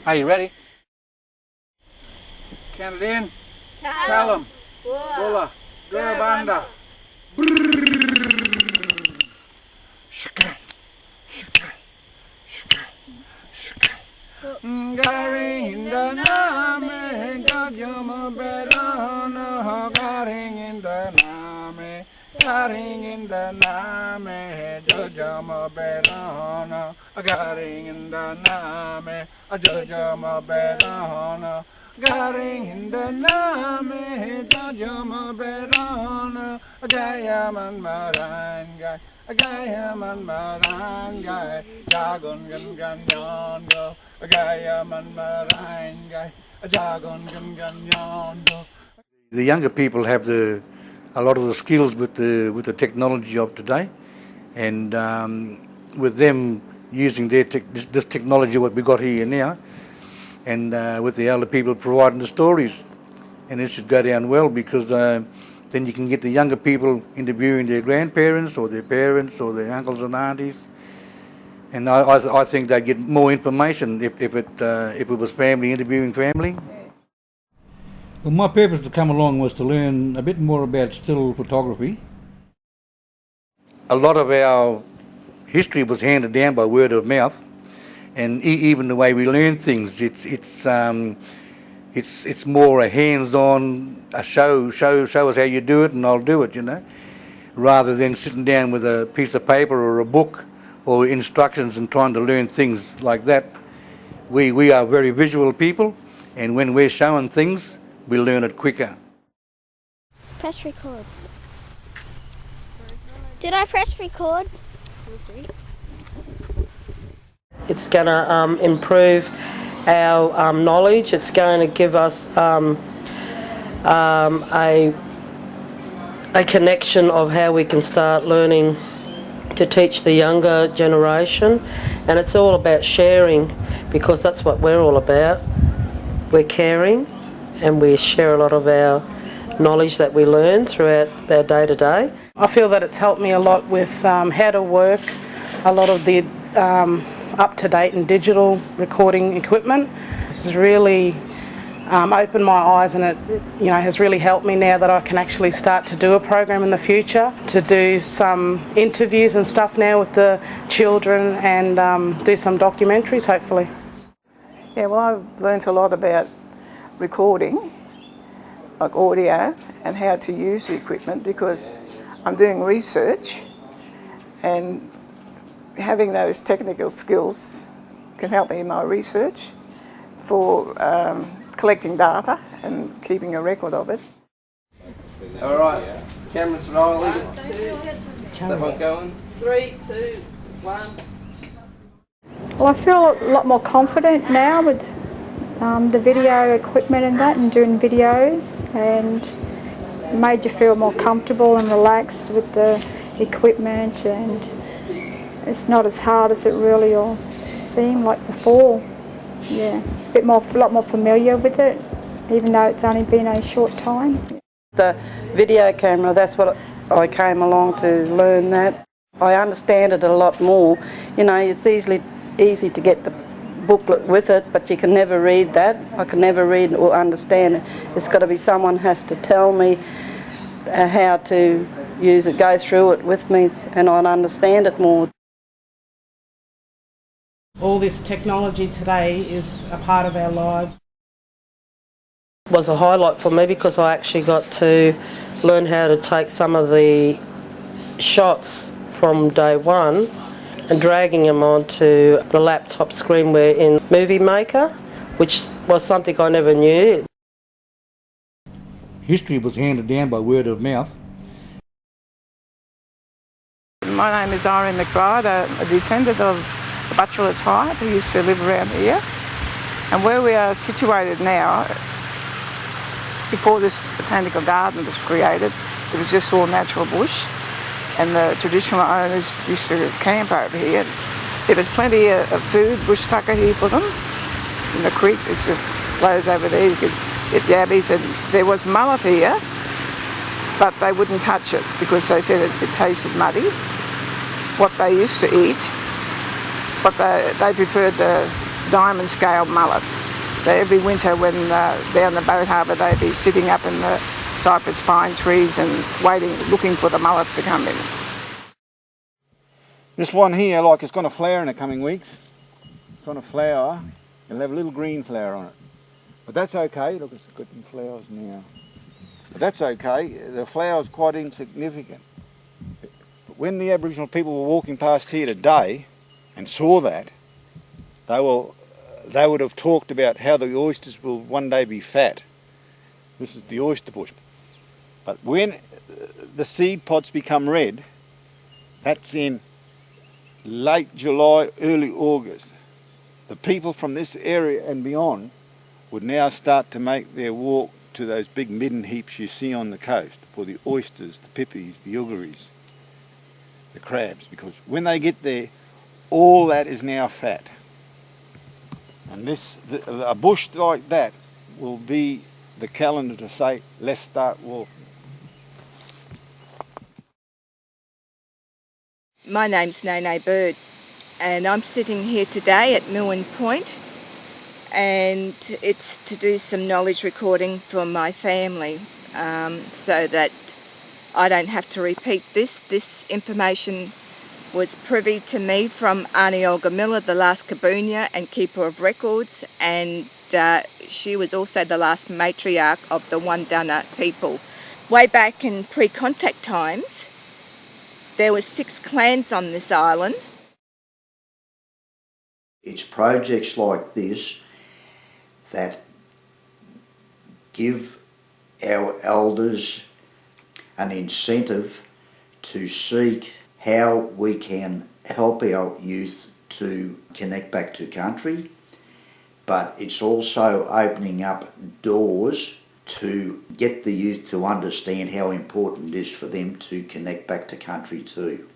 Are you ready? Count it in. Callum. Bulla. Durabanda. Garing in the name, God Yama Berana, garing in the name, garing in the name, Jojama Berana, garing in the name, Jojama Berana, garing in the name, Jojama Berana, Jayaman Maranga, Gayaman Maranga, Jagon Ganyan. The younger people have a lot of the skills with the technology of today, and with them using this technology what we got here now, and with the elder people providing the stories, and it should go down well because then you can get the younger people interviewing their grandparents or their parents or their uncles and aunties. And I think they get more information if it was family interviewing family. Well, my purpose to come along was to learn a bit more about still photography. A lot of our history was handed down by word of mouth, and even the way we learn things, it's more a hands-on, a show us how you do it, and I'll do it, rather than sitting down with a piece of paper or a book or instructions and trying to learn things like that. We are very visual people, and when we're showing things, we learn it quicker. Press record. Did I press record? It's going to improve our knowledge. It's going to give us a connection of how we can start learning to teach the younger generation, and it's all about sharing because that's what we're all about. We're caring and we share a lot of our knowledge that we learn throughout our day-to-day. I feel that it's helped me a lot with how to work a lot of the up-to-date and digital recording equipment. This has really opened my eyes, and it has really helped me now that I can actually start to do a program in the future, to do some interviews and stuff now with the children and do some documentaries hopefully. Yeah, well, I've learnt a lot about recording, like audio, and how to use the equipment because I'm doing research, and having those technical skills can help me in my research for collecting data and keeping a record of it. All right, cameras rolling. Is that one going? 3, 2, 1. Well, I feel a lot more confident now with the video equipment and that, and doing videos, and made you feel more comfortable and relaxed with the equipment, and it's not as hard as it really all seemed like before. Yeah, a lot more familiar with it, even though it's only been a short time. The video camera, that's what I came along to learn that. I understand it a lot more. It's easy to get the booklet with it, but you can never read that. I can never read or understand it. It's got to be someone has to tell me how to use it, go through it with me, and I'll understand it more. All this technology today is a part of our lives. It was a highlight for me because I actually got to learn how to take some of the shots from day one and dragging them onto the laptop screen we're in Movie Maker, which was something I never knew. History was handed down by word of mouth. My name is Irene McBride, a descendant of the Butchulla tribe who used to live around here. And where we are situated now, before this botanical garden was created, it was just all natural bush, and the traditional owners used to camp over here. There was plenty of food, bush tucker here for them. In the creek, it flows over there, you could get yabbies, and there was mullet here, but they wouldn't touch it because they said it tasted muddy. What they used to eat, but they preferred the diamond scale mullet. So every winter when down the boat harbour they'd be sitting up in the cypress pine trees and waiting, looking for the mullet to come in. This one here, like, it's going to flower in the coming weeks. It's going to flower. It'll have a little green flower on it. But that's okay. Look, it's got some flowers now. But that's okay. The flower's quite insignificant. But when the Aboriginal people were walking past here today and saw that, they would have talked about how the oysters will one day be fat. This is the oyster bush. But when the seed pods become red, that's in late July, early August. The people from this area and beyond would now start to make their walk to those big midden heaps you see on the coast for the oysters, the pippies, the ugaries, the crabs, because when they get there, all that is now fat. And a bush like that will be the calendar to say, let's start walking. My name's Nene Bird, and I'm sitting here today at Milwyn Point, and it's to do some knowledge recording for my family, so that I don't have to repeat this. This information was privy to me from Aunty Olga Miller, the last Kabunya and keeper of records, and she was also the last matriarch of the Wandana people. Way back in pre-contact times, there were 6 clans on this island. It's projects like this that give our elders an incentive to seek how we can help our youth to connect back to country, but it's also opening up doors to get the youth to understand how important it is for them to connect back to country too.